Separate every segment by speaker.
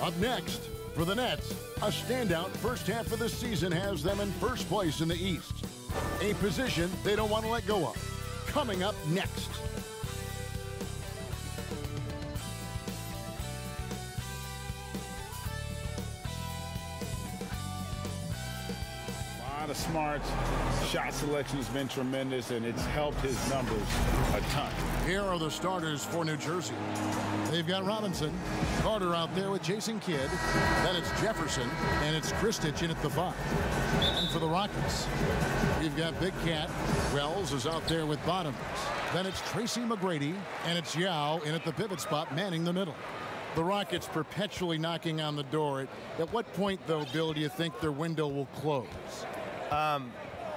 Speaker 1: Up next, for the Nets, a standout first half of the season has them in first place in the East. A position they don't want to let go of. Coming up next.
Speaker 2: A lot of smarts. Shot selection has been tremendous, and it's helped his numbers a ton.
Speaker 1: Here are the starters for New Jersey. They've got Robinson, Carter out there with Jason Kidd. Then it's Jefferson, and it's Kristich in at the 5. And for the Rockets, we've got Big Cat. Wells is out there with Bottoms. Then it's Tracy McGrady, and it's Yao in at the pivot spot, manning the middle. The Rockets perpetually knocking on the door. At what point, though, Bill, do you think their window will close?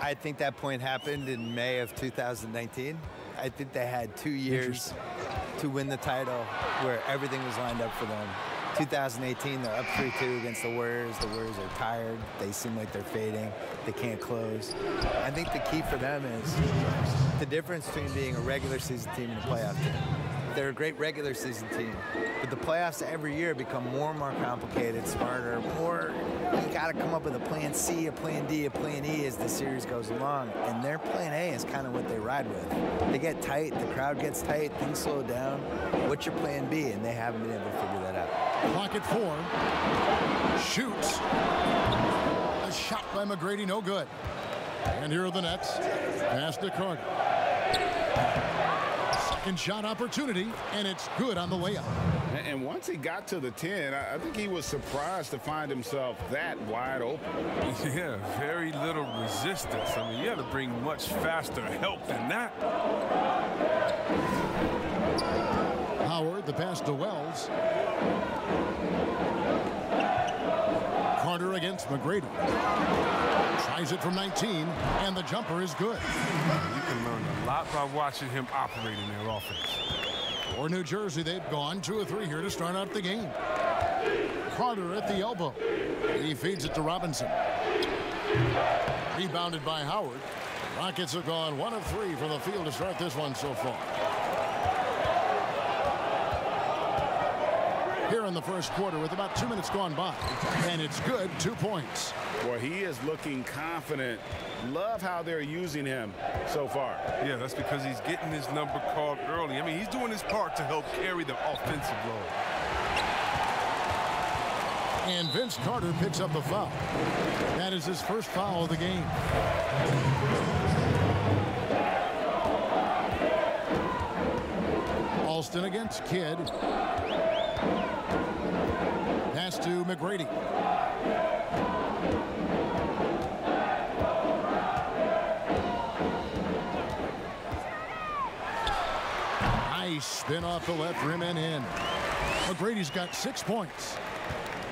Speaker 3: I think that point happened in May of 2019. I think they had 2 years to win the title where everything was lined up for them. 2018, they're up 3-2 against the Warriors. The Warriors are tired. They seem like they're fading. They can't close. I think the key for them is the difference between being a regular season team and a playoff team. They're a great regular season team, but the playoffs every year become more and more complicated, smarter, more. You got to come up with a plan C, a plan D, a plan E as the series goes along, and their plan A is kind of what they ride with. They get tight, the crowd gets tight, things slow down. What's your plan B? And they haven't been able to figure that out.
Speaker 1: Clock at 4. Shoots. A shot by McGrady, no good. And here are the Nets. Pass to Carter. Second shot opportunity, and it's good on the layup.
Speaker 2: And once he got to the 10, I think he was surprised to find himself that wide open.
Speaker 4: Yeah, very little resistance. I mean, you had to bring much faster help than that.
Speaker 1: Howard, the pass to Wells. Carter against McGrady. Tries it from 19, and the jumper is good.
Speaker 4: You can learn a lot by watching him operate in their offense.
Speaker 1: For New Jersey, they've gone 2 of 3 here to start out the game. Carter at the elbow. He feeds it to Robinson. Rebounded by Howard. Rockets have gone 1 of 3 from the field to start this one so far. Here in the first quarter with about 2 minutes gone by. And it's good, 2 points.
Speaker 2: Boy, he is looking confident. Love how they're using him so far.
Speaker 4: Yeah, that's because he's getting his number called early. I mean, he's doing his part to help carry the offensive load.
Speaker 1: And Vince Carter picks up the foul. That is his first foul of the game. Alston against Kidd. Pass to McGrady. Nice spin off the left rim and in. McGrady's got 6 points.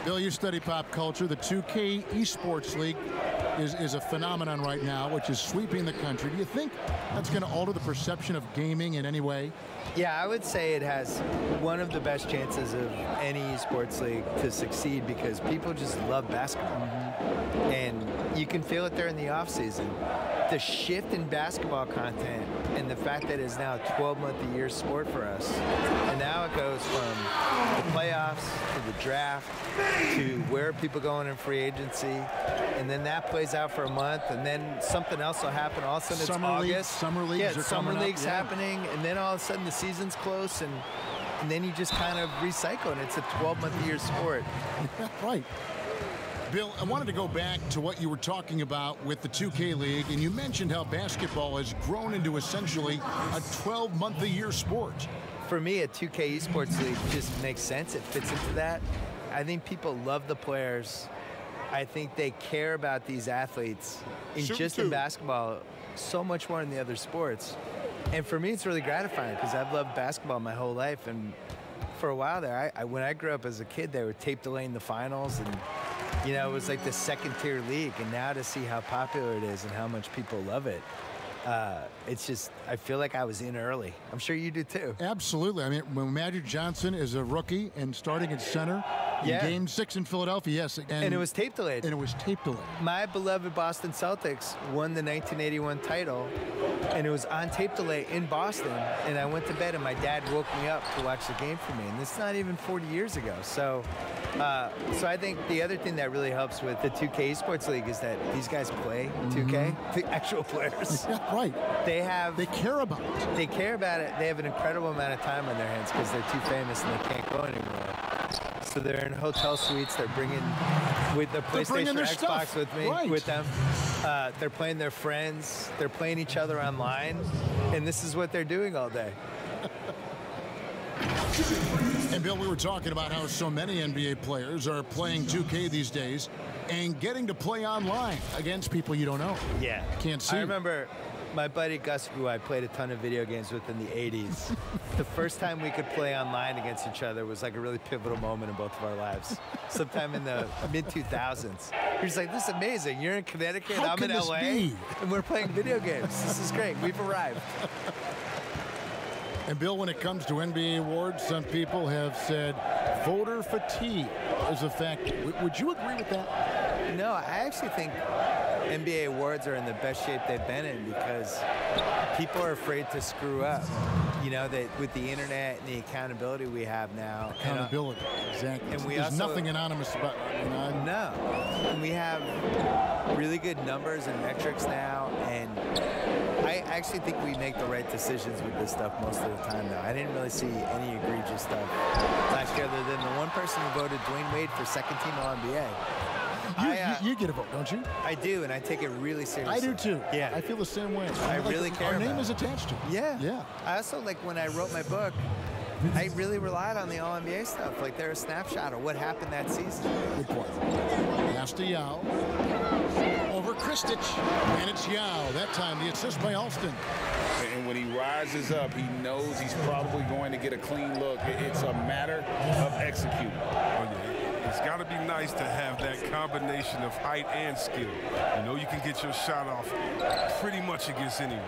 Speaker 1: Bill, you study pop culture. The 2K Esports League is a phenomenon right now, which is sweeping the country. Do you think that's going to alter the perception of gaming in any way?
Speaker 3: Yeah, I would say it has one of the best chances of any esports league to succeed because people just love basketball. And you can feel it there in the offseason. The shift in basketball content and the fact that it's now a 12-month-a-year sport for us. And now it goes from the playoffs to the draft to where people going in free agency. And then that plays out for a month, and then something else will happen. All of a sudden it's August.
Speaker 1: Summer leagues are
Speaker 3: summer
Speaker 1: coming
Speaker 3: leagues
Speaker 1: up.
Speaker 3: happening, and then all of a sudden the season's close, and then you just kind of recycle, and it's a 12-month-a-year sport.
Speaker 1: Right. Bill, I wanted to go back to what you were talking about with the 2K League, and you mentioned how basketball has grown into essentially a 12-month-a-year sport.
Speaker 3: For me, a 2K Esports League just makes sense. It fits into that. I think people love the players. I think they care about these athletes in basketball so much more than the other sports. And for me, it's really gratifying because I've loved basketball my whole life. And for a while there, when I grew up as a kid, they were tape delaying the finals. And, you know, it was like the second-tier league. And now to see how popular it is and how much people love it, It's just, I feel like I was in early. I'm sure you do too.
Speaker 1: Absolutely. I mean, when Magic Johnson is a rookie and starting at center in Game 6 in Philadelphia, yes.
Speaker 3: And it was tape delayed.
Speaker 1: And it was tape delayed.
Speaker 3: My beloved Boston Celtics won the 1981 title, and it was on tape delay in Boston. And I went to bed, and my dad woke me up to watch the game for me. And it's not even 40 years ago. So I think the other thing that really helps with the 2K Esports League is that these guys play 2K, the actual players.
Speaker 1: Yeah, right.
Speaker 3: They
Speaker 1: care about it.
Speaker 3: They care about it. They have an incredible amount of time on their hands because they're too famous and they can't go anymore. So they're in hotel suites. They're bringing with the PlayStation or Xbox with me, with them. They're playing their friends. They're playing each other online, and this is what they're doing all day.
Speaker 1: And Bill, we were talking about how so many NBA players are playing 2K these days and getting to play online against people you don't know.
Speaker 3: Yeah.
Speaker 1: Can't see.
Speaker 3: I remember my buddy Gus, who I played a ton of video games with in the 80s. The first time we could play online against each other was like a really pivotal moment in both of our lives. Sometime in the mid-2000s. He was like, this is amazing. You're in Connecticut, I'm in LA, and we're playing video games. This is great. We've arrived.
Speaker 1: And Bill, when it comes to NBA awards, some people have said voter fatigue is a fact. Would you agree with that?
Speaker 3: No, I actually think NBA awards are in the best shape they've been in because people are afraid to screw up. You know, that with the internet and the accountability we have now.
Speaker 1: Accountability, exactly.
Speaker 3: And
Speaker 1: there's nothing anonymous about it. You know,
Speaker 3: no. And we have really good numbers and metrics now, and I actually think we make the right decisions with this stuff most of the time now. I didn't really see any egregious stuff last year other than the one person who voted Dwayne Wade for second team All-NBA.
Speaker 1: You get a vote, don't you?
Speaker 3: I do, and I take it really seriously.
Speaker 1: I do too.
Speaker 3: Yeah.
Speaker 1: I feel the same way.
Speaker 3: I really care
Speaker 1: Our name
Speaker 3: about
Speaker 1: is attached to it.
Speaker 3: Yeah.
Speaker 1: Yeah.
Speaker 3: I also, like, when I wrote my book, I really relied on the All-NBA stuff. Like, they're a snapshot of what happened that season.
Speaker 1: Good point. Pass to Yao. Over Kristic. And it's Yao. That time, the assist by Alston.
Speaker 2: And when he rises up, he knows he's probably going to get a clean look. It's a matter of executing.
Speaker 4: Oh, yeah. It's got to be nice to have that combination of height and skill. You know you can get your shot off pretty much against anyone.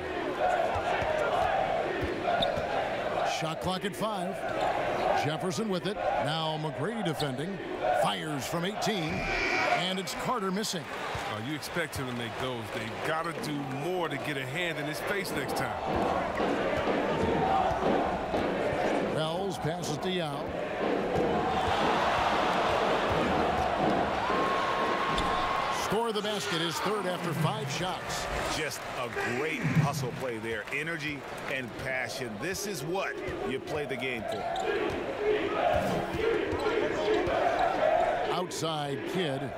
Speaker 1: Shot clock at 5. Jefferson with it. Now McGrady defending. Fires from 18. And it's Carter missing.
Speaker 4: You expect him to make those. They've got to do more to get a hand in his face next time.
Speaker 1: Wells passes to Yao. Score the basket is third after 5 shots.
Speaker 2: Just a great hustle play there. Energy and passion. This is what you play the game for.
Speaker 1: Outside Kidd.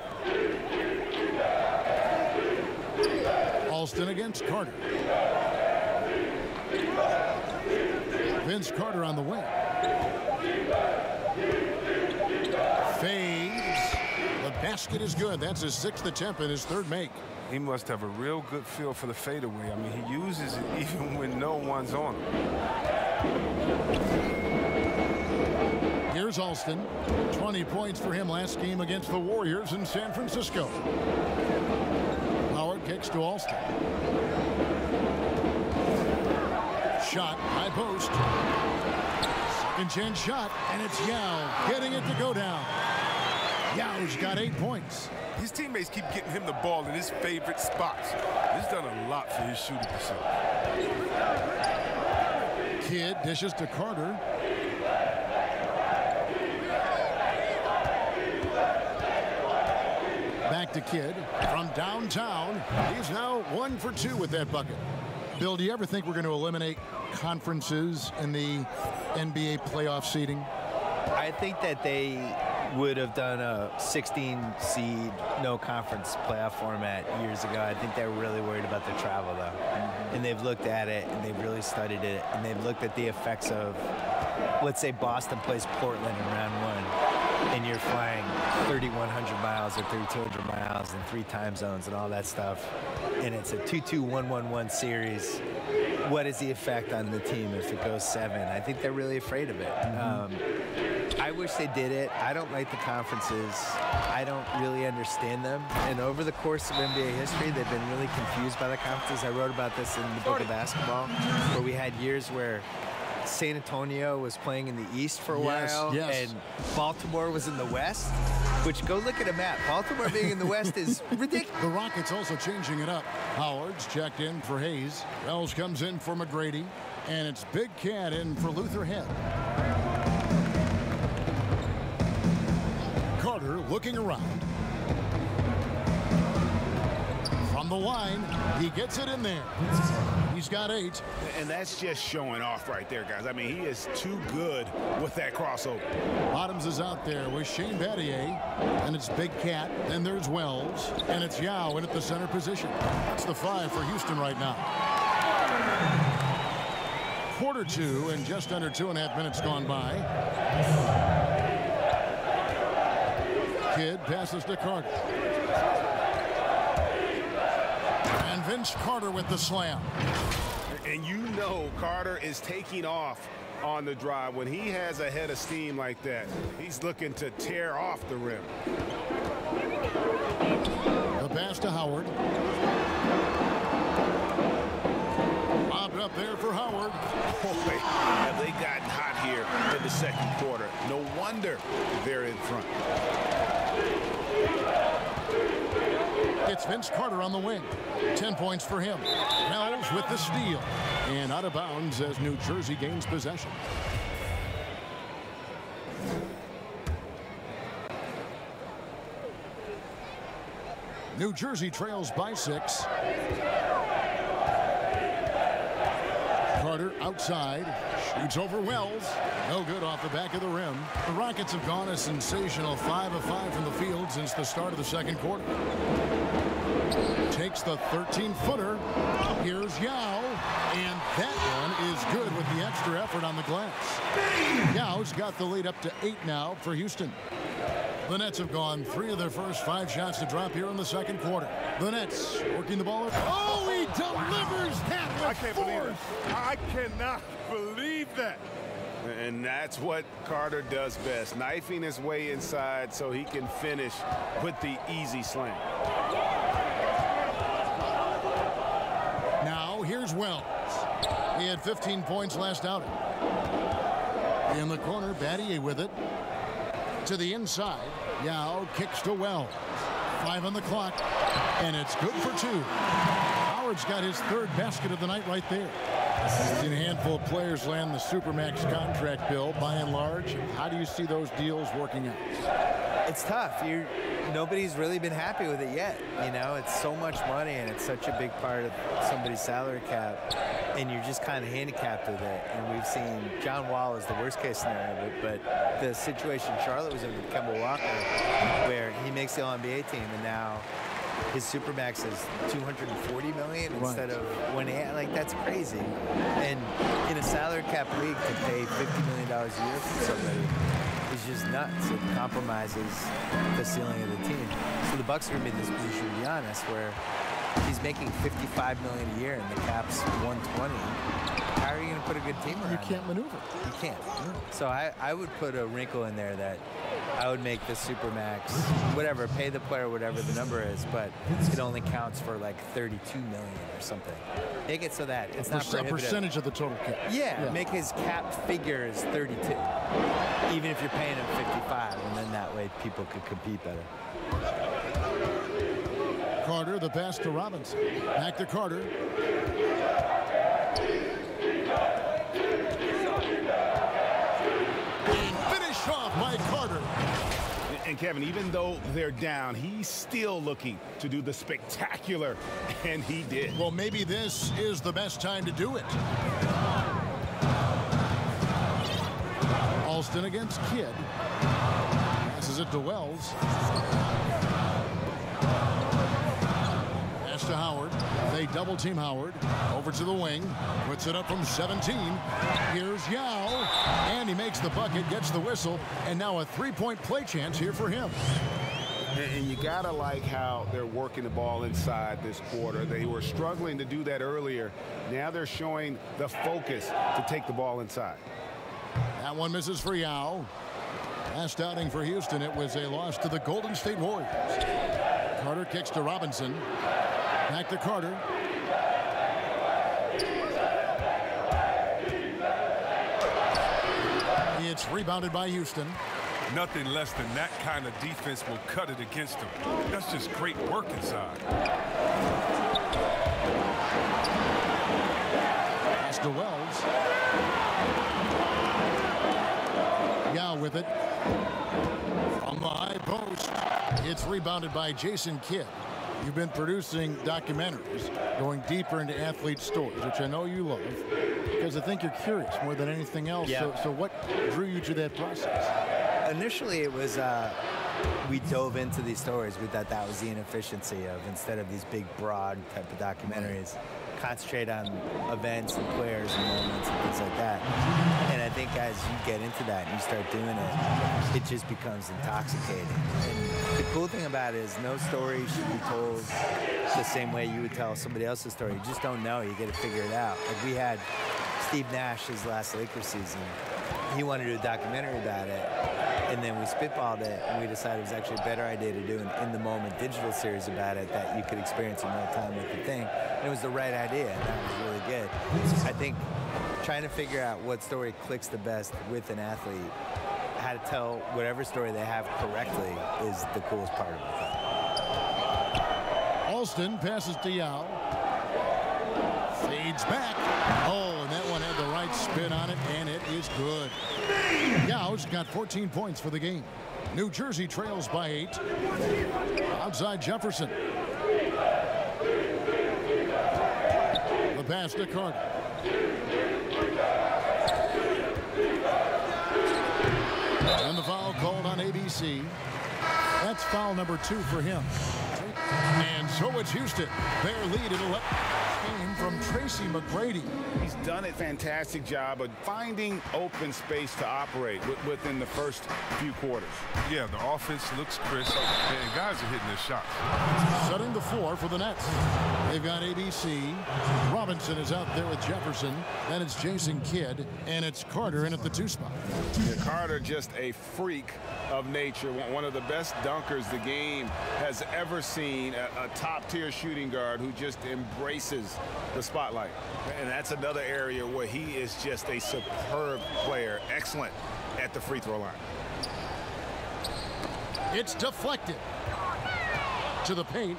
Speaker 1: Alston against Carter. Vince Carter on the wing. Fades. The basket is good. That's his 6th attempt and his 3rd make.
Speaker 4: He must have a real good feel for the fadeaway. I mean, he uses it even when no one's on him.
Speaker 1: Here's Alston. 20 points for him last game against the Warriors in San Francisco. Howard kicks to Alston. Shot, high post. Second chance shot, and it's Yao getting it to go down. Yao's got 8 points.
Speaker 4: His teammates keep getting him the ball in his favorite spots. He's done a lot for his shooting percentage.
Speaker 1: Kidd dishes to Carter. Back to Kidd from downtown. He's now 1 for 2 with that bucket. Bill, do you ever think we're going to eliminate conferences in the NBA playoff seeding?
Speaker 3: I think that they would have done a 16-seed no conference playoff format years ago. I think they were really worried about the travel, though. And they've looked at it, and they've really studied it, and they've looked at the effects of, let's say Boston plays Portland in round 1, and you're flying 3,100 miles or 3,200 miles in 3 time zones and all that stuff, and it's a 2-2-1-1-1 series. What is the effect on the team if it goes 7? I think they're really afraid of it. I wish they did it. I don't like the conferences. I don't really understand them. And over the course of NBA history, they've been really confused by the conferences. I wrote about this in the book of basketball, where we had years where San Antonio was playing in the East for a while, and Baltimore was in the West, which, go look at a map. Baltimore being in the West is ridiculous.
Speaker 1: The Rockets also changing it up. Howard's checked in for Hayes. Wells comes in for McGrady, and it's Big Cat in for Luther Head. Carter looking around. From the line, he gets it in there. He's got 8.
Speaker 2: And that's just showing off right there, guys. I mean, he is too good with that crossover.
Speaker 1: Bottoms is out there with Shane Battier, and it's Big Cat. Then there's Wells, and it's Yao in at the center position. That's the 5 for Houston right now. Quarter 2 and just under 2.5 minutes gone by. Kidd passes to Carter. And Vince Carter with the slam.
Speaker 2: And you know Carter is taking off on the drive. When he has a head of steam like that, he's looking to tear off the rim.
Speaker 1: The pass to Howard. Lobbed up there for Howard.
Speaker 2: Boy, have they gotten hot here in the second quarter. No wonder they're in front.
Speaker 1: It's Vince Carter on the wing. 10 points for him. Wells with the steal. And out of bounds as New Jersey gains possession. New Jersey trails by 6. Carter outside. Shoots over Wells. No good off the back of the rim. The Rockets have gone a sensational 5 of 5 from the field since the start of the second quarter. Takes the 13-footer. Here's Yao. And that one is good with the extra effort on the glass. Yao's got the lead up to 8 now for Houston. The Nets have gone 3 of their first 5 shots to drop here in the second quarter. The Nets working the ball. Oh, he delivers that with
Speaker 4: I can't believe it. I cannot believe that.
Speaker 2: And that's what Carter does best, knifing his way inside so he can finish with the easy slam.
Speaker 1: Now here's Wells. He had 15 points last outing. In the corner, Battier with it. To the inside, Yao kicks to Wells. 5 on the clock, and it's good for 2. Howard's got his 3rd basket of the night right there. We've seen a handful of players land the Supermax contract bill. By and large, how do you see those deals working out?
Speaker 3: It's tough. Nobody's really been happy with it yet. You know, it's so much money, and it's such a big part of somebody's salary cap, and you're just kind of handicapped with it. And we've seen John Wall is the worst case scenario of it, but the situation Charlotte was in with Kemba Walker, where he makes the All-NBA team, and now his Supermax is $240 million instead of 180. Like, that's crazy. And in a salary cap league, to pay $50 million a year for somebody is just nuts. It compromises the ceiling of the team. So the Bucks are going to be in this position with Giannis, where he's making $55 million a year and the cap's $120. How are you going to put a good team around?
Speaker 1: You can't maneuver.
Speaker 3: You can't. So I would put a wrinkle in there that I would make the Supermax, whatever, pay the player whatever the number is, but it only counts for like $32 million or something. Make it so that it's not prohibitive.
Speaker 1: A percentage of the total cap.
Speaker 3: Yeah, make his cap figure is 32, even if you're paying him 55, and then that way people could compete better.
Speaker 1: Carter, the pass to Robinson. Back to Carter. Finish off by Carter.
Speaker 2: And Kevin, even though they're down, he's still looking to do the spectacular, and he did.
Speaker 1: Well, maybe this is the best time to do it. Alston against Kidd. Passes it to Wells. Pass to Howard. They double team Howard. Over to the wing. Puts it up from 17. Here's Yao. And he makes the bucket, gets the whistle, and now a three-point play chance here for him.
Speaker 2: And you gotta like how they're working the ball inside this quarter. They were struggling to do that earlier. Now they're showing the focus to take the ball inside.
Speaker 1: That one misses for Yao. Last outing for Houston, it was a loss to the Golden State Warriors. Carter kicks to Robinson. Back to Carter. It's rebounded by Houston.
Speaker 4: Nothing less than that kind of defense will cut it against them. That's just great work inside.
Speaker 1: Pass to Wells. Yao with it. From the high post. It's rebounded by Jason Kidd. You've been producing documentaries going deeper into athlete stories, which I know you love, because I think you're curious more than anything else.
Speaker 3: Yeah.
Speaker 1: So what drew you to that process?
Speaker 3: Initially, it was we dove into these stories. We thought that was the inefficiency of, instead of these big, broad type of documentaries, concentrate on events and players and moments and things like that. And I think as you get into that and you start doing it, it just becomes intoxicating. And the cool thing about it is no story should be told the same way you would tell somebody else's story. You just don't know. You got to figure it out. Like we had Steve Nash his last Lakers season. He wanted to do a documentary about it. And then we spitballed it, and we decided it was actually a better idea to do an in-the-moment digital series about it that you could experience in real time with the thing. And it was the right idea, and that was really good. I think trying to figure out what story clicks the best with an athlete, how to tell whatever story they have correctly is the coolest part of it.
Speaker 1: Alston passes to Yao. Fades back. Oh, and that one had the right spin on it, and it is good. Yao's got 14 points for the game. New Jersey trails by 8. Outside Jefferson. The pass to Carter. And the foul called on ABC. That's foul number 2 for him. And so it's Houston. Their lead at 11. Game from Tracy McGrady.
Speaker 2: He's done a fantastic job of finding open space to operate within the first few quarters.
Speaker 4: Yeah, the offense looks crisp, and guys are hitting their shots.
Speaker 1: Setting the floor for the Nets. They've got ABC. Robinson is out there with Jefferson. Then it's Jason Kidd, and it's Carter in at the 2 spot.
Speaker 2: Yeah, Carter, just a freak of nature, one of the best dunkers the game has ever seen, a top-tier shooting guard who just embraces the spotlight. And that's another area where he is just a superb player, excellent at the free throw line.
Speaker 1: It's deflected to the paint.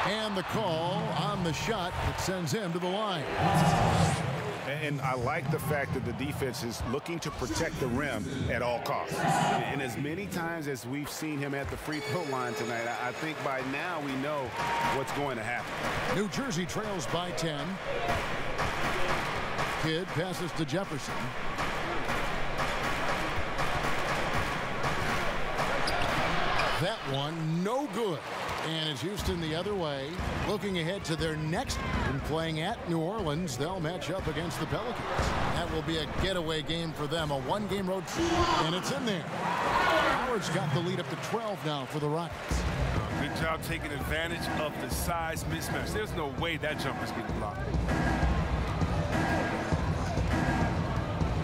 Speaker 1: And the call on the shot that sends him to the line.
Speaker 2: And I like the fact that the defense is looking to protect the rim at all costs. And as many times as we've seen him at the free throw line tonight, I think by now we know what's going to happen.
Speaker 1: New Jersey trails by 10. Kidd passes to Jefferson. That one, no good. And it's Houston the other way, looking ahead to their next and playing at New Orleans. They'll match up against the Pelicans. That will be a getaway game for them, a one-game road trip, and it's in there. Howard's got the lead up to 12 now for the Rockets.
Speaker 4: Good job taking advantage of the size mismatch. There's no way that jumper's getting blocked.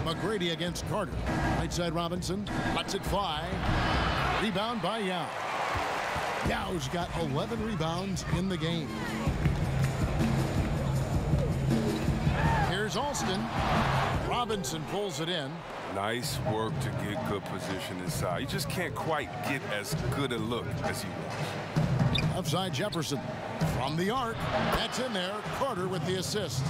Speaker 1: McGrady against Carter. Right side Robinson, lets it fly. Rebound by Yao. Yao's got 11 rebounds in the game. Here's Alston. Robinson pulls it in.
Speaker 4: Nice work to get good position inside. You just can't quite get as good a look as he wants.
Speaker 1: Outside Jefferson from the arc. That's in there. Carter with the assist.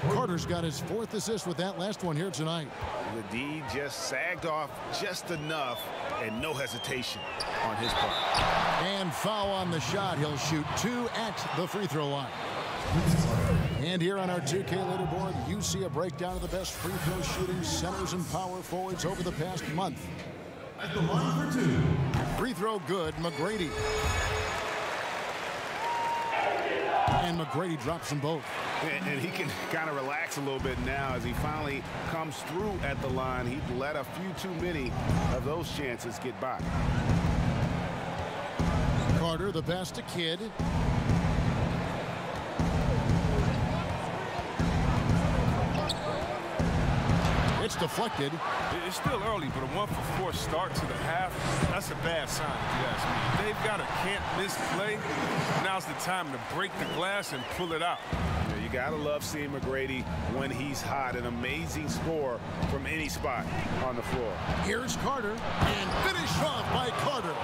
Speaker 1: Carter's got his 4th assist with that last one here tonight.
Speaker 2: The D just sagged off just enough, and no hesitation on his part.
Speaker 1: And foul on the shot. He'll shoot 2 at the free throw line. And here on our 2K leaderboard, you see a breakdown of the best free throw shooting centers and power forwards over the past month. At the line for 2. Free throw good, McGrady. And McGrady drops them both.
Speaker 2: And he can kind of relax a little bit now as he finally comes through at the line. He let a few too many of those chances get by.
Speaker 1: Carter, the pass to Kidd. It's It's deflected.
Speaker 4: It's still early, but a 1-for-4 start to the half, that's a bad sign, if you ask me. They've got a can't-miss play. Now's the time to break the glass and pull it out.
Speaker 2: Yeah, you got to love seeing McGrady when he's hot. An amazing score from any spot on the floor.
Speaker 1: Here's Carter, and finished off by Carter.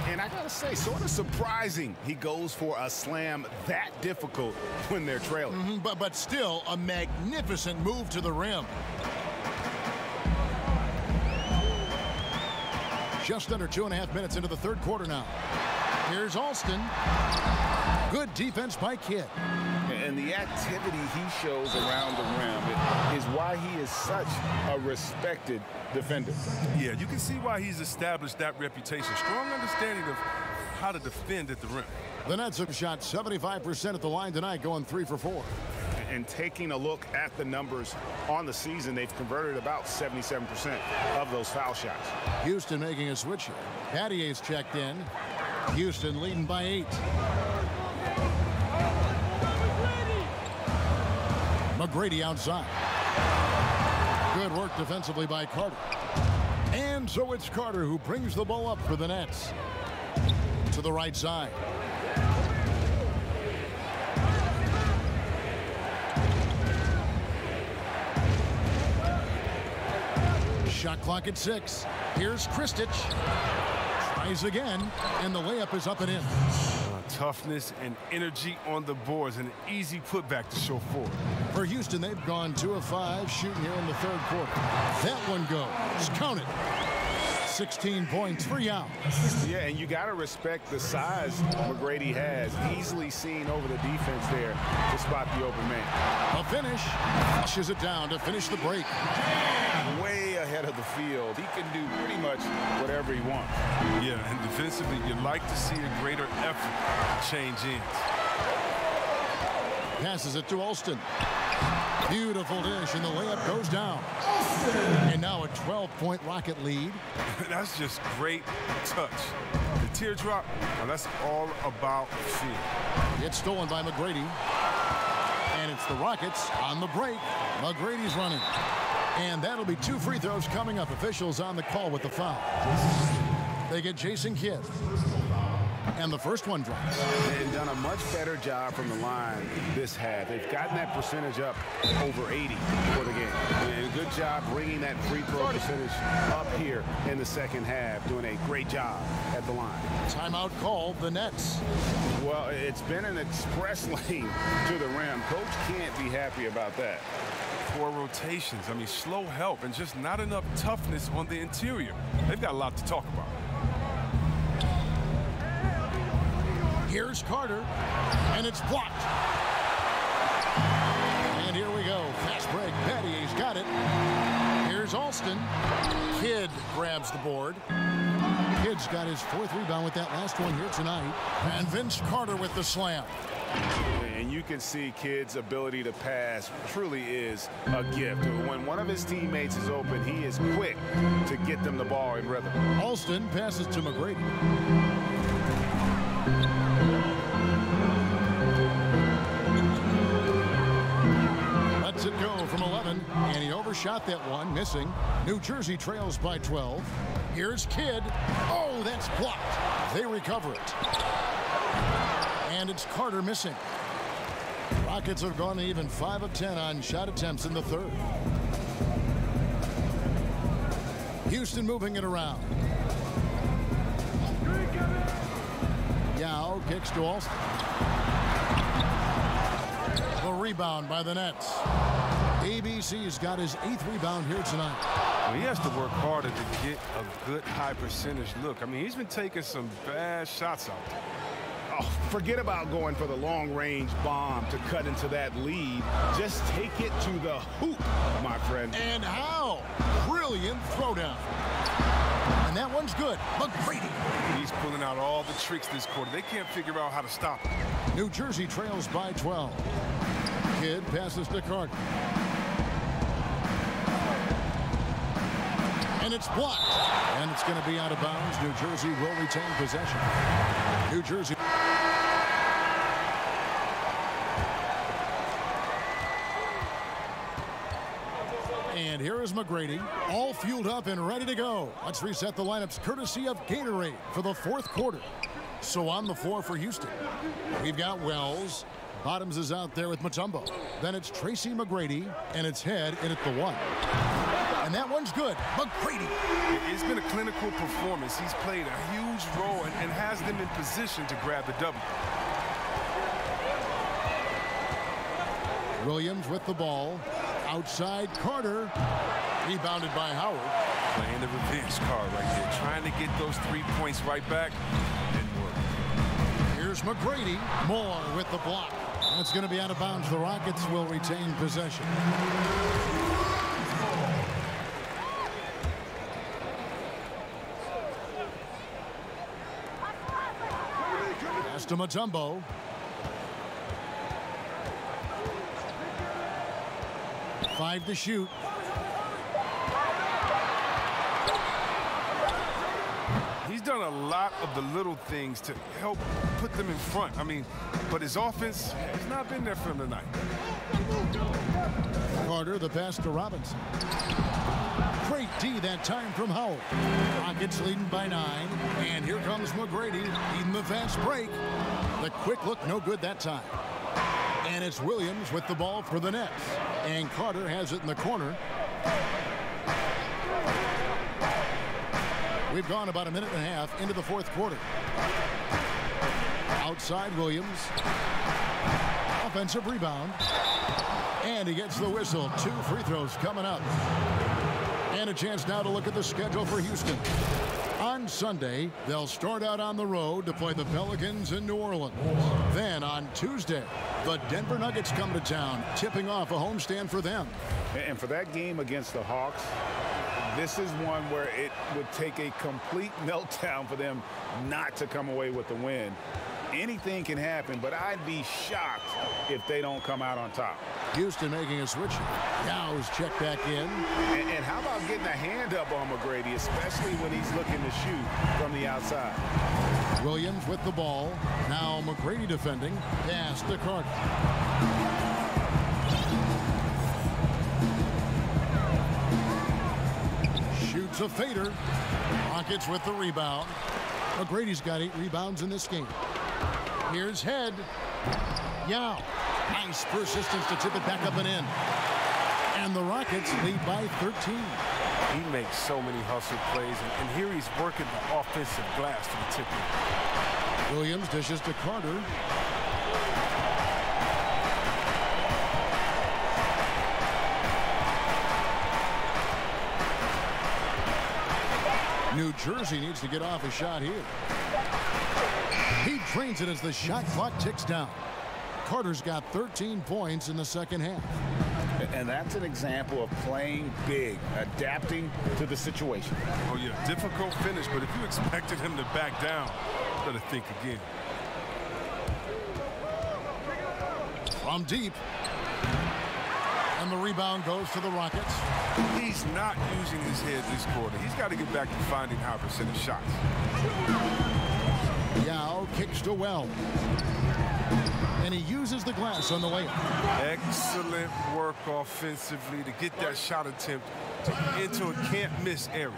Speaker 2: And I got to say, sort of surprising he goes for a slam that difficult when they're trailing.
Speaker 1: But still a magnificent move to the rim. Just under 2.5 minutes into the third quarter now. Here's Alston. Good defense by Kidd.
Speaker 2: And the activity he shows around the rim is why he is such a respected defender.
Speaker 4: Yeah, you can see why he's established that reputation. Strong understanding of how to defend at the rim.
Speaker 1: The Nets have shot 75% at the line tonight, going 3 for 4.
Speaker 2: And taking a look at the numbers on the season, they've converted about 77% of those foul shots.
Speaker 1: Houston making a switch here. Battier's checked in. Houston leading by 8. McGrady outside. Good work defensively by Carter. And so it's Carter who brings the ball up for the Nets. To the right side. Shot clock at 6. Here's Kristich. Tries again, and the layup is up and in.
Speaker 4: Toughness and energy on the boards, and an easy putback to show forward.
Speaker 1: For Houston, they've gone 2 of 5 shooting here in the third quarter. That one goes. Count it. 16 points, 3 out.
Speaker 2: Yeah, and you got to respect the size McGrady has. Easily seen over the defense there to spot the open man.
Speaker 1: A finish. Flushes it down to finish the break.
Speaker 2: Way ahead of the field. He can do pretty much whatever he wants.
Speaker 4: Yeah, and defensively, you'd like to see a greater effort change ends.
Speaker 1: Passes it to Alston. Beautiful dish, and the layup goes down. And now a 12-point Rocket lead.
Speaker 4: That's just great touch. The teardrop, well, that's all about feel.
Speaker 1: It's stolen by McGrady. And it's the Rockets on the break. McGrady's running. And that'll be 2 free throws coming up. Officials on the call with the foul. They get Jason Kidd. And the first one drops.
Speaker 2: They've done a much better job from the line this half. They've gotten that percentage up over 80 for the game. And a good job bringing that free throw percentage up here in the second half. Doing a great job at the line.
Speaker 1: Timeout called the Nets.
Speaker 2: Well, it's been an express lane to the rim. Coach can't be happy about that.
Speaker 4: Poor rotations. I mean, slow help and just not enough toughness on the interior. They've got a lot to talk about.
Speaker 1: Here's Carter, and it's blocked. And here we go. Fast break. Battier's got it. Here's Alston. Kidd grabs the board. Kidd's got his 4th rebound with that last one here tonight. And Vince Carter with the slam.
Speaker 2: And you can see Kidd's ability to pass truly is a gift. When one of his teammates is open, he is quick to get them the ball in rhythm.
Speaker 1: Alston passes to McGrady. Lets it go from 11, and he overshot that one, missing. New Jersey trails by 12. Here's Kidd. Oh, that's blocked. They recover it. And it's Carter missing. Rockets have gone even 5 of 10 on shot attempts in the third. Houston moving it around. Yao kicks to Alston. The rebound by the Nets. ABC's got his 8th rebound here tonight.
Speaker 4: Well, he has to work harder to get a good high percentage look. I mean, he's been taking some bad shots out there.
Speaker 2: Oh, forget about going for the long-range bomb to cut into that lead. Just take it to the hoop, my friend.
Speaker 1: And how? Brilliant throwdown. And that one's good. McGrady.
Speaker 4: He's pulling out all the tricks this quarter. They can't figure out how to stop him.
Speaker 1: New Jersey trails by 12. Kidd passes to Carter. And it's blocked. And it's going to be out of bounds. New Jersey will retain possession. New Jersey. And And here is McGrady, all fueled up and ready to go. Let's reset the lineups courtesy of Gatorade for the fourth quarter. So on the floor for Houston, we've got Wells. Bottoms is out there with Mutombo. Then it's Tracy McGrady, and it's Head in at the 1. And that one's good. McGrady.
Speaker 4: It's been a clinical performance. He's played a huge role and has them in position to grab the W.
Speaker 1: Williams with the ball. Outside Carter. Rebounded by Howard.
Speaker 4: Playing the revenge card right there. Trying to get those 3 points right back. Didn't work.
Speaker 1: Here's McGrady. Moore with the block. That's going to be out of bounds. The Rockets will retain possession. Pass to Mutombo. Five to shoot.
Speaker 4: He's done a lot of the little things to help put them in front. I mean, but his offense has not been there for him tonight.
Speaker 1: Carter, the pass to Robinson. Great D that time from Howard. Rockets leading by 9. And here comes McGrady leading the fast break. The quick look, no good that time. And it's Williams with the ball for the Nets. And Carter has it in the corner. We've gone about a minute and a half into the fourth quarter. Outside Williams. Offensive rebound. And he gets the whistle. 2 free throws coming up. And a chance now to look at the schedule for Houston. On Sunday, they'll start out on the road to play the Pelicans in New Orleans. Then on Tuesday, the Denver Nuggets come to town, tipping off a homestand for them.
Speaker 2: And for that game against the Hawks, this is one where it would take a complete meltdown for them not to come away with the win. Anything can happen, but I'd be shocked if they don't come out on top.
Speaker 1: Houston making a switch. Yow's checked back in.
Speaker 2: And how about getting a hand up on McGrady, especially when he's looking to shoot from the outside.
Speaker 1: Williams with the ball. Now McGrady defending. Pass to Carter. Shoots a fader. Rockets with the rebound. McGrady's got 8 rebounds in this game. Here's Head. Yow. Nice persistence to tip it back up and in. And the Rockets lead by 13.
Speaker 4: He makes so many hustle plays, and here he's working the offensive glass to the tip.
Speaker 1: Williams dishes to Carter. New Jersey needs to get off a shot here. He drains it as the shot clock ticks down. Carter's got 13 points in the second half.
Speaker 2: And that's an example of playing big, adapting to the situation.
Speaker 4: Oh, yeah, difficult finish, but if you expected him to back down, better think again.
Speaker 1: From deep. And the rebound goes to the Rockets.
Speaker 4: He's not using his head this quarter. He's got to get back to finding high percentage shots.
Speaker 1: Yao kicks to Wells. And he uses the glass on the layup.
Speaker 4: Excellent work offensively to get that shot attempt into a can't-miss area.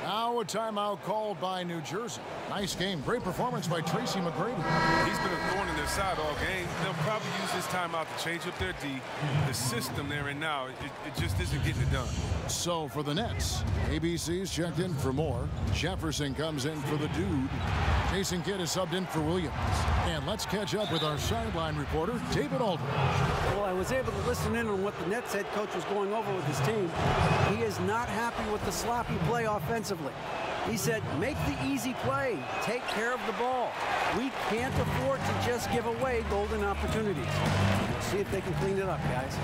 Speaker 1: Now a timeout called by New Jersey. Nice game. Great performance by Tracy McGrady.
Speaker 4: He's been a thorn in their side all game. They'll probably use this timeout to change up their D. The system they're in now, it just isn't getting it done.
Speaker 1: So for the Nets, ABC's checked in for Moore. Jefferson comes in for the dude. Jason Kidd is subbed in for Williams. And let's catch up with our sideline reporter, David Aldridge.
Speaker 5: Well, I was able to listen in on what the Nets head coach was going over with his team. He is not happy with the sloppy play offensively. He said, make the easy play. Take care of the ball. We can't afford to just give away golden opportunities. We'll see if they can clean it up, guys.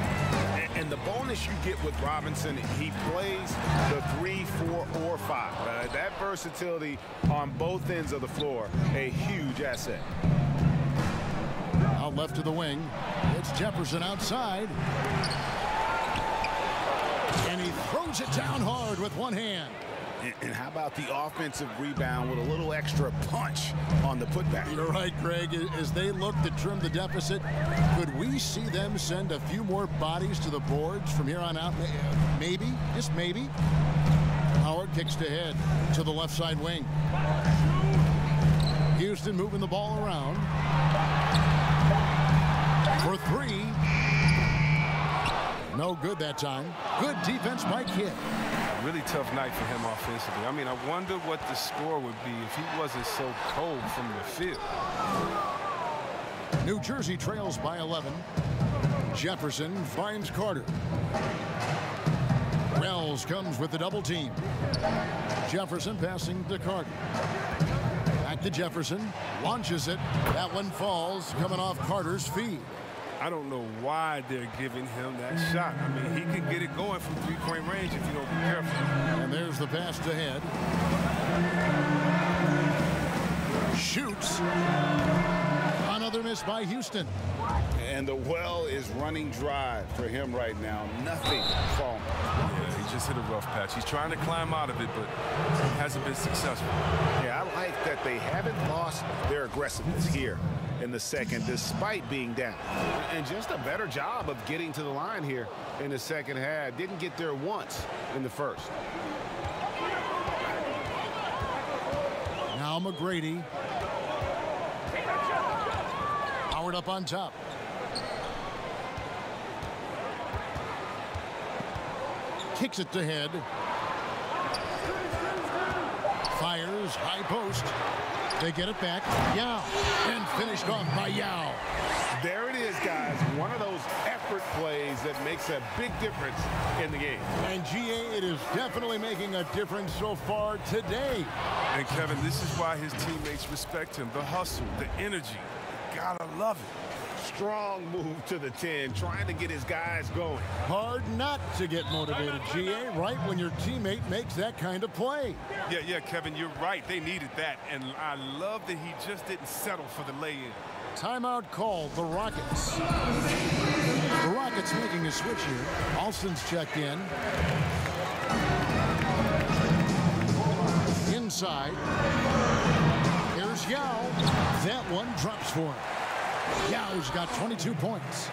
Speaker 2: And the bonus you get with Robinson, he plays the 3, 4, or 5. That versatility on both ends of the floor, a huge asset.
Speaker 1: Out left to the wing. It's Jefferson outside. And he throws it down hard with one hand.
Speaker 2: And how about the offensive rebound with a little extra punch on the putback?
Speaker 1: You're right, Greg. As they look to trim the deficit, could we see them send a few more bodies to the boards from here on out? Maybe, just maybe. Howard kicks to head to the left side wing. Houston moving the ball around. For three. No good that time. Good defense by Kidd.
Speaker 4: Really tough night for him offensively. I mean, I wonder what the score would be if he wasn't so cold from the field.
Speaker 1: New Jersey trails by 11. Jefferson finds Carter. Wells comes with the double team. Jefferson passing to Carter. Back to Jefferson. Launches it. That one falls, coming off Carter's feet.
Speaker 4: I don't know why they're giving him that shot. I mean, he can get it going from three-point range if you don't be careful.
Speaker 1: And there's the pass to head. Shoots. Another miss by Houston.
Speaker 2: And the well is running dry for him right now. Nothing falling.
Speaker 4: Yeah, he just hit a rough patch. He's trying to climb out of it, but hasn't been successful.
Speaker 2: Yeah, I like that they haven't lost their aggressiveness here in the second, despite being down. And just a better job of getting to the line here in the second half. Didn't get there once in the first.
Speaker 1: Now McGrady. Howard up on top. Kicks it to head. Fires, high post. They get it back. Yao. And finished off by Yao.
Speaker 2: There it is, guys. One of those effort plays that makes a big difference in the game.
Speaker 1: And GA, it is definitely making a difference so far today.
Speaker 4: And Kevin, this is why his teammates respect him. The hustle, the energy. You gotta love it.
Speaker 2: Strong move to the 10, trying to get his guys going.
Speaker 1: Hard not to get motivated, GA, right when your teammate makes that kind of play.
Speaker 4: Yeah, Kevin, you're right. They needed that. And I love that he just didn't settle for the lay-in.
Speaker 1: Timeout called, the Rockets. The Rockets making a switch here. Alston's checked in. Inside. Here's Yao. That one drops for him. Yao's got 22 points.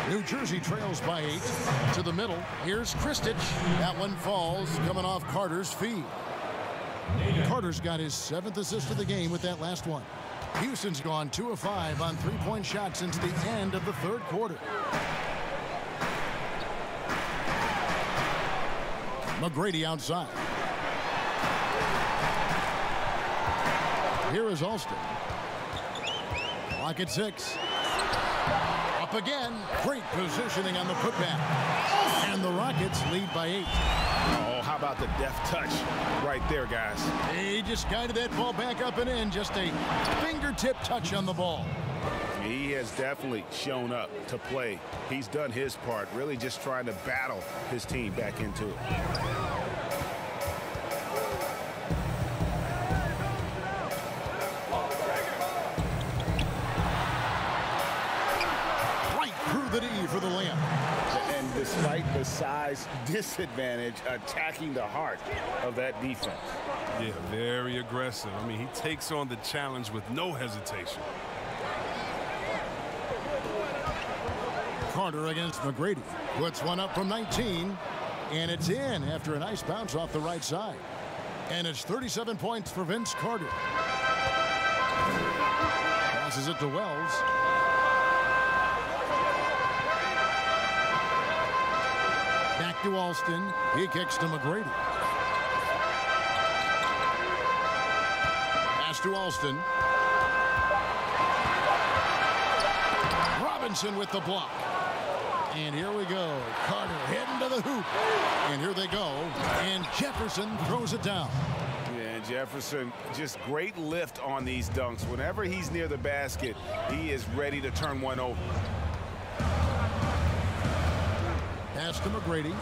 Speaker 1: New Jersey trails by 8. To the middle. Here's Kristich. That one falls, coming off Carter's feet. Carter's got his 7th assist of the game with that last one. Houston's gone 2 of 5 on three-point shots since the end of the third quarter. McGrady outside. Here is Alston. Lock at 6. Up again. Great positioning on the putback. And the Rockets lead by 8.
Speaker 2: Oh, how about the deft touch right there, guys?
Speaker 1: He just guided that ball back up and in. Just a fingertip touch on the ball.
Speaker 2: He has definitely shown up to play. He's done his part, really just trying to battle his team back into it.
Speaker 1: Right through the D for the layup.
Speaker 2: And despite the size disadvantage, attacking the heart of that defense.
Speaker 4: Yeah, very aggressive. I mean, he takes on the challenge with no hesitation.
Speaker 1: Carter against McGrady. Puts one up from 19. And it's in after a nice bounce off the right side. And it's 37 points for Vince Carter. Passes it to Wells. Back to Alston. He kicks to McGrady. Pass to Alston. Robinson with the block. And here we go. Carter heading to the hoop. And here they go. And Jefferson throws it down.
Speaker 2: Yeah, Jefferson, just great lift on these dunks. Whenever he's near the basket, he is ready to turn one over.
Speaker 1: Pass to McGrady.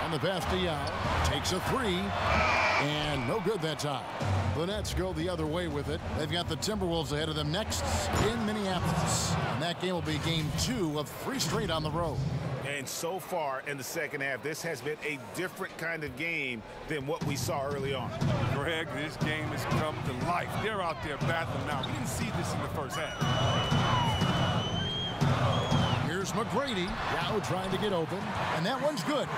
Speaker 1: On the pass to Yao. Takes a 3. And no good that time. The Nets go the other way with it. They've got the Timberwolves ahead of them next in Minneapolis. And that game will be game 2 of 3 straight on the road.
Speaker 2: And so far in the second half, this has been a different kind of game than what we saw early on.
Speaker 4: Greg, this game has come to life. They're out there battling now. We didn't see this in the first half.
Speaker 1: Here's McGrady now trying to get open. And that one's good.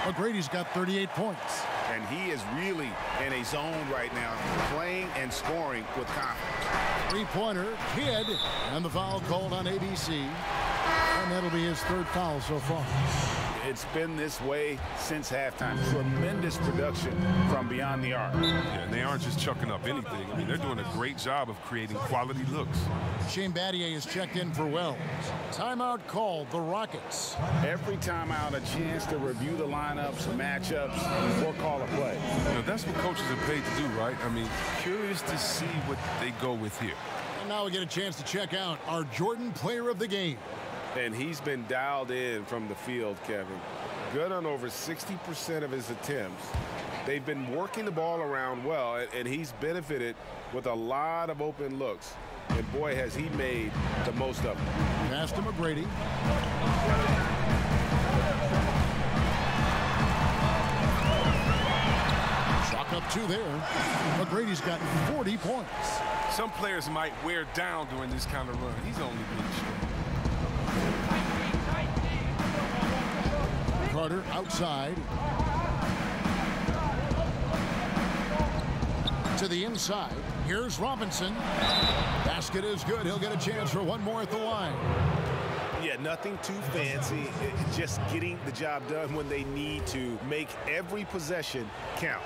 Speaker 1: McGrady's got 38 points.
Speaker 2: And he is really in a zone right now, playing and scoring with confidence.
Speaker 1: Three-pointer, Kidd, and the foul called on ABC. And that'll be his 3rd foul so far.
Speaker 2: It's been this way since halftime. Tremendous production from beyond the arc.
Speaker 4: Yeah, and they aren't just chucking up anything. I mean, they're doing a great job of creating quality looks.
Speaker 1: Shane Battier is checked in for Wells. Timeout called, the Rockets.
Speaker 2: Every timeout, a chance to review the lineups, matchups, or call a play.
Speaker 4: You know, that's what coaches are paid to do, right? I mean, curious to see what they go with here.
Speaker 1: And now we get a chance to check out our Jordan Player of the Game.
Speaker 2: And he's been dialed in from the field, Kevin. Good on over 60% of his attempts. They've been working the ball around well, and he's benefited with a lot of open looks. And boy, has he made the most of them.
Speaker 1: Pass to McGrady. Chalk up 2 there. McGrady's got 40 points.
Speaker 4: Some players might wear down during this kind of run. He's only being strong.
Speaker 1: Carter outside. To the inside. Here's Robinson. Basket is good. He'll get a chance for one more at the line.
Speaker 2: Yeah, nothing too fancy. Just getting the job done when they need to. Make every possession count.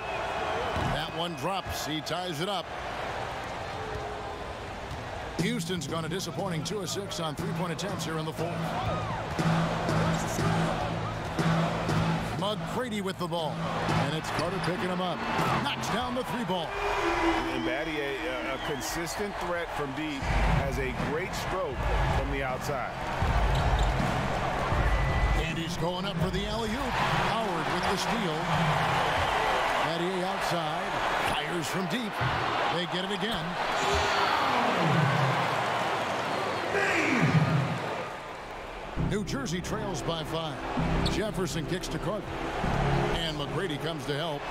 Speaker 1: That one drops. He ties it up. Houston's gone a disappointing 2 of 6 on 3-point attempts here in the 4th. McGrady with the ball. And it's Carter picking him up. Knocks down the 3-ball.
Speaker 2: And Battier, a consistent threat from deep, has a great stroke from the outside.
Speaker 1: And he's going up for the alley-oop. Howard with the steal. Battier outside. Fires from deep. They get it again. New Jersey trails by 5. Jefferson kicks to Carter. And McGrady comes to help.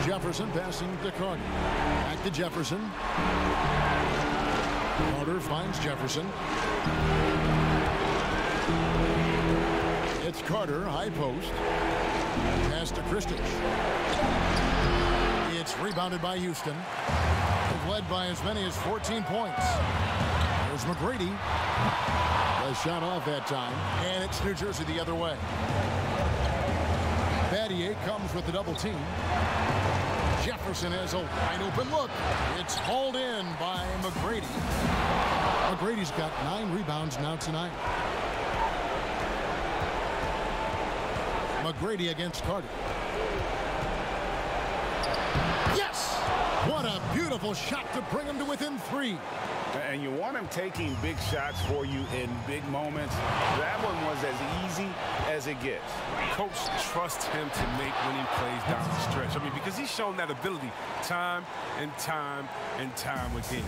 Speaker 1: Jefferson passing to Carter. Back to Jefferson. Carter finds Jefferson. It's Carter, high post. Pass to Kristich. It's rebounded by Houston. They've led by as many as 14 points. There's McGrady. A shot off that time, and it's New Jersey the other way. Battier comes with the double team. Jefferson has a wide open look. It's hauled in by McGrady. McGrady's got 9 rebounds now tonight. McGrady against Carter. Yes! What a beautiful shot to bring him to within 3.
Speaker 2: And you want him taking big shots for you in big moments. That one was as easy as it gets.
Speaker 4: Coach trusts him to make winning plays down the stretch. I mean, because he's shown that ability time and time and time again.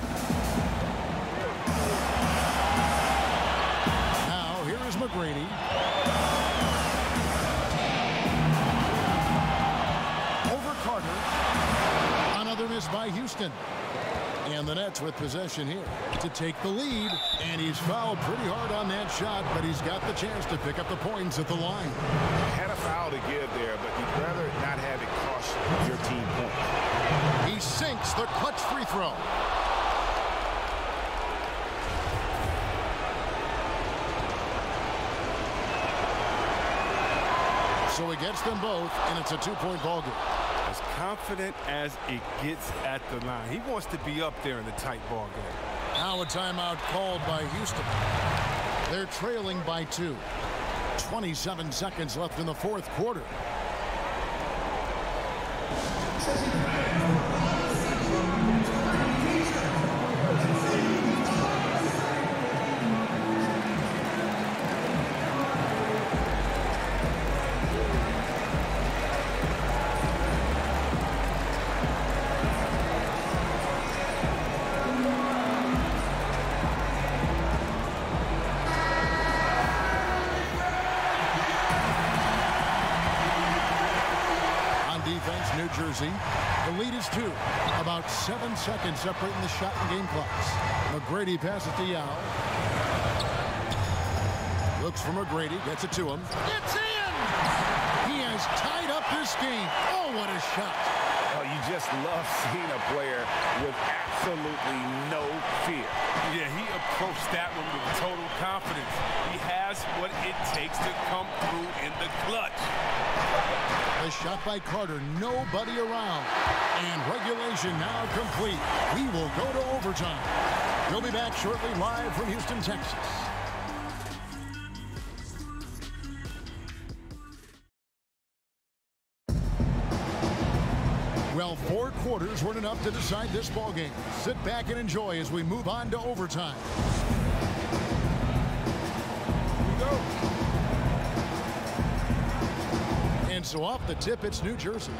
Speaker 1: Now, here is McGrady. Over Carter. Another miss by Houston. And the Nets with possession here to take the lead. And he's fouled pretty hard on that shot, but he's got the chance to pick up the points at the line.
Speaker 2: Had a foul to give there, but you'd rather not have it cost your team points.
Speaker 1: He sinks the clutch free throw. So he gets them both, and it's a 2-point ball game.
Speaker 4: As confident as it gets at the line. He wants to be up there in the tight ball game.
Speaker 1: Now a timeout called by Houston. They're trailing by 2. 27 seconds left in the 4th quarter. New Jersey. The lead is 2. About 7 seconds separating the shot and game clocks. McGrady passes to Yao. Looks for McGrady, gets it to him. It's in! He has tied up this game. Oh, what a shot.
Speaker 2: Oh, you just love seeing a player with absolutely no fear.
Speaker 4: Yeah, he approached that one with total confidence. He has what it takes to come through in the clutch.
Speaker 1: The shot by Carter, nobody around. And regulation now complete. We will go to overtime. We'll be back shortly live from Houston, Texas. Well, 4 quarters weren't enough to decide this ball game. Sit back and enjoy as we move on to overtime. Here we go. And so off the tip, it's New Jersey.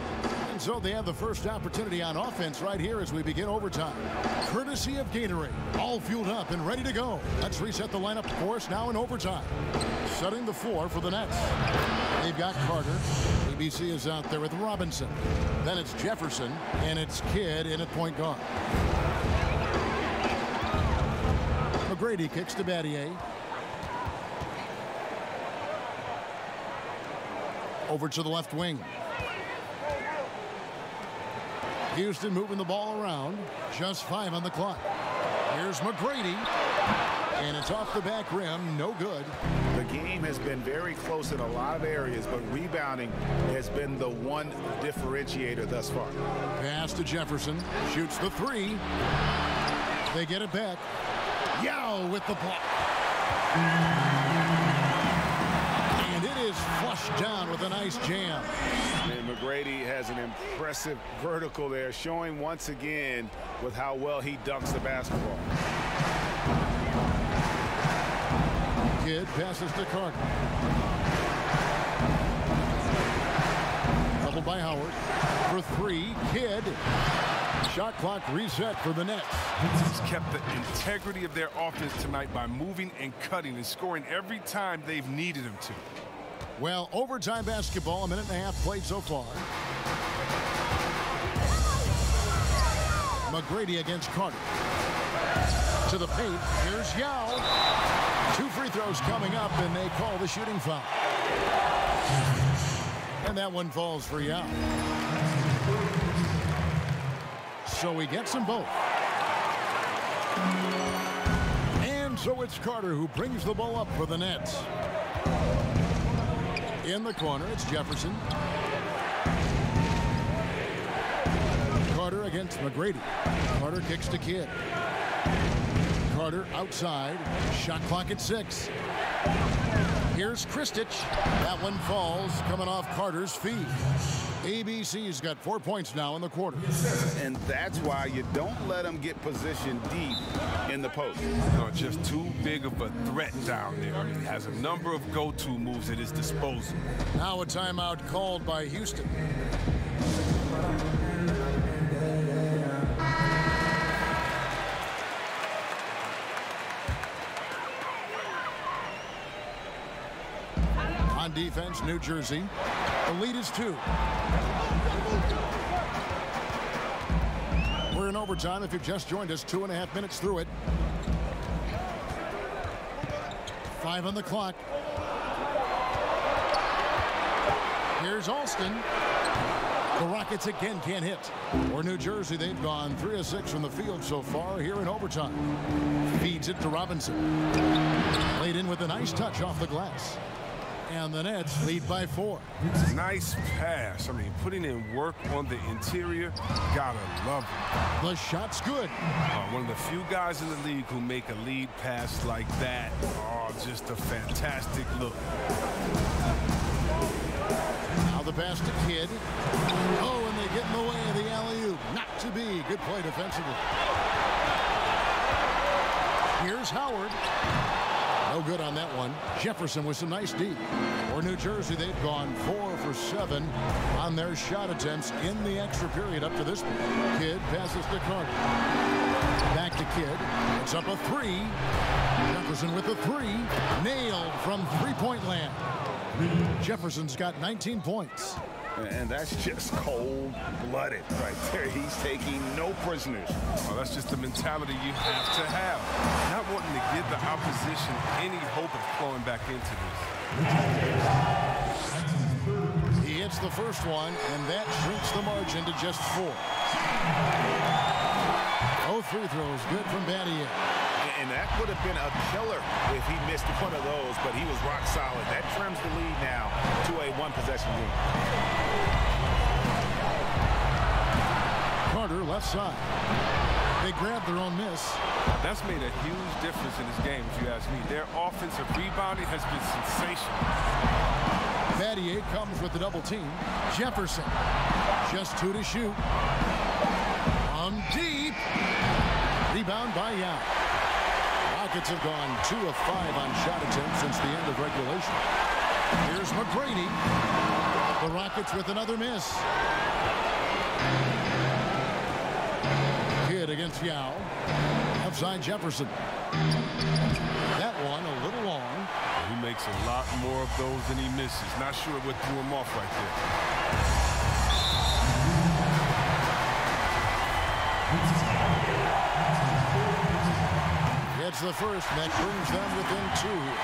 Speaker 1: And so they have the first opportunity on offense right here as we begin overtime. Courtesy of Gatorade. All fueled up and ready to go. Let's reset the lineup for us now in overtime. Setting the floor for the Nets. They've got Carter. ABC is out there with Robinson. Then it's Jefferson, and it's Kidd in at point guard. McGrady kicks to Battier. Over to the left wing. Houston moving the ball around. Just 5 on the clock. Here's McGrady. And it's off the back rim. No good.
Speaker 2: The game has been very close in a lot of areas, but rebounding has been the one differentiator thus far.
Speaker 1: Pass to Jefferson. Shoots the 3. They get it back. Yao with the block. And it is flushed down with a nice jam.
Speaker 2: And McGrady has an impressive vertical there, showing once again with how well he dunks the basketball.
Speaker 1: Kidd passes to Carter. Doubled by Howard. For 3, Kidd. Shot clock reset for the Nets.
Speaker 4: He's kept the integrity of their offense tonight by moving and cutting and scoring every time they've needed him to.
Speaker 1: Well, overtime basketball, 1.5 minutes played so far. McGrady against Carter. To the paint. Here's Yao. 2 free throws coming up, and they call the shooting foul. And that one falls for Yao. So he gets them both. And so it's Carter who brings the ball up for the Nets. In the corner, it's Jefferson. Carter against McGrady. Carter kicks to Kidd. Carter outside. Shot clock at 6. Here's Kristich. That one falls, coming off Carter's feet. ABC's got 4 points now in the quarter.
Speaker 2: And that's why you don't let them get positioned deep in the post.
Speaker 4: No, just too big of a threat down there. I mean, he has a number of go-to moves at his disposal.
Speaker 1: Now a timeout called by Houston. On defense, New Jersey. The lead is 2. We're in overtime. If you've just joined us, 2.5 minutes through it. 5 on the clock. Here's Alston. The Rockets again can't hit. For New Jersey, they've gone 3 of 6 from the field so far here in overtime. Feeds it to Robinson. Laid in with a nice touch off the glass. And the Nets lead by 4.
Speaker 4: Nice pass. I mean, putting in work on the interior, gotta love it.
Speaker 1: The shot's good.
Speaker 4: One of the few guys in the league who make a lead pass like that. Oh, just a fantastic look.
Speaker 1: Now the pass to Kidd. Oh, and they get in the way of the alley-oop. Not to be. Good play defensively. Here's Howard. No good on that one. Jefferson with some nice D. For New Jersey, they've gone 4 for 7 on their shot attempts in the extra period up to this point. Kidd passes to Carter. Back to Kidd. It's up a 3. Jefferson with a 3. Nailed from three-point land. Jefferson's got 19 points.
Speaker 2: And that's just cold-blooded right there. He's taking no prisoners.
Speaker 4: Well, that's just the mentality you have to have. Not wanting to give the opposition any hope of clawing back into this.
Speaker 1: He hits the first one, and that shrinks the margin to just 4. Both free throws good from Battier.
Speaker 2: And that would have been a killer if he missed one of those, but he was rock solid. That trims the lead now to a one-possession game.
Speaker 1: Carter, left side. They grab their own miss.
Speaker 4: That's made a huge difference in this game, if you ask me. Their offensive rebounding has been sensational.
Speaker 1: Battier comes with the double team. Jefferson, just 2 to shoot. On deep. Rebound by Yao. Rockets have gone 2 of 5 on shot attempts since the end of regulation. Here's McGrady. The Rockets with another miss. Kidd against Yao. Outside Jefferson. That one a little long.
Speaker 4: He makes a lot more of those than he misses. Not sure what threw him off right there.
Speaker 1: It's the first that brings them within 2 here.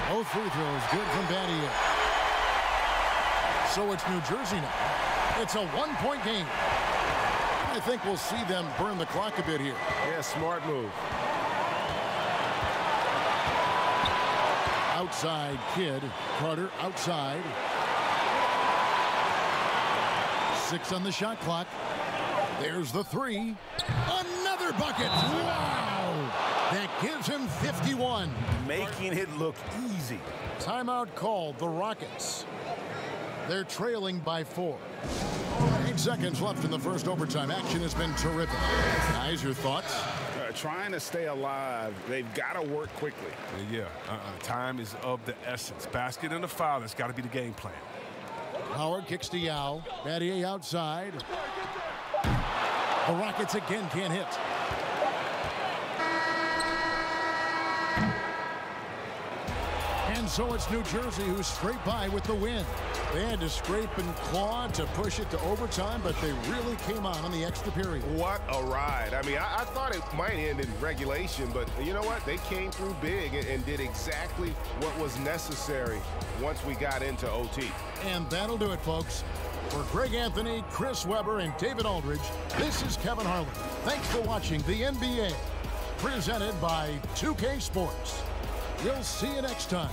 Speaker 1: Both free throws good from Battier. So it's New Jersey now. It's a 1-point game. I think we'll see them burn the clock a bit here.
Speaker 2: Yeah, smart move.
Speaker 1: Outside Kidd. Carter outside. 6 on the shot clock. There's the 3. Another bucket. Wow! That gives him 51.
Speaker 2: Making it look easy.
Speaker 1: Timeout called, the Rockets. They're trailing by 4. 8 seconds left in the first overtime. Action has been terrific. Guys, your thoughts?
Speaker 2: Trying to stay alive. They've got to work quickly.
Speaker 4: Yeah, time is of the essence. Basket and a foul. That's got to be the game plan.
Speaker 1: Howard kicks to Yao. Battier outside. The Rockets again can't hit. And so it's New Jersey who scraped by with the win. They had to scrape and claw to push it to overtime, but they really came on the extra period.
Speaker 2: What a ride. I mean, I thought it might end in regulation, but you know what? They came through big and did exactly what was necessary once we got into OT.
Speaker 1: And that'll do it, folks. For Greg Anthony, Chris Webber, and David Aldridge, this is Kevin Harlan. Thanks for watching the NBA, presented by 2K Sports. We'll see you next time.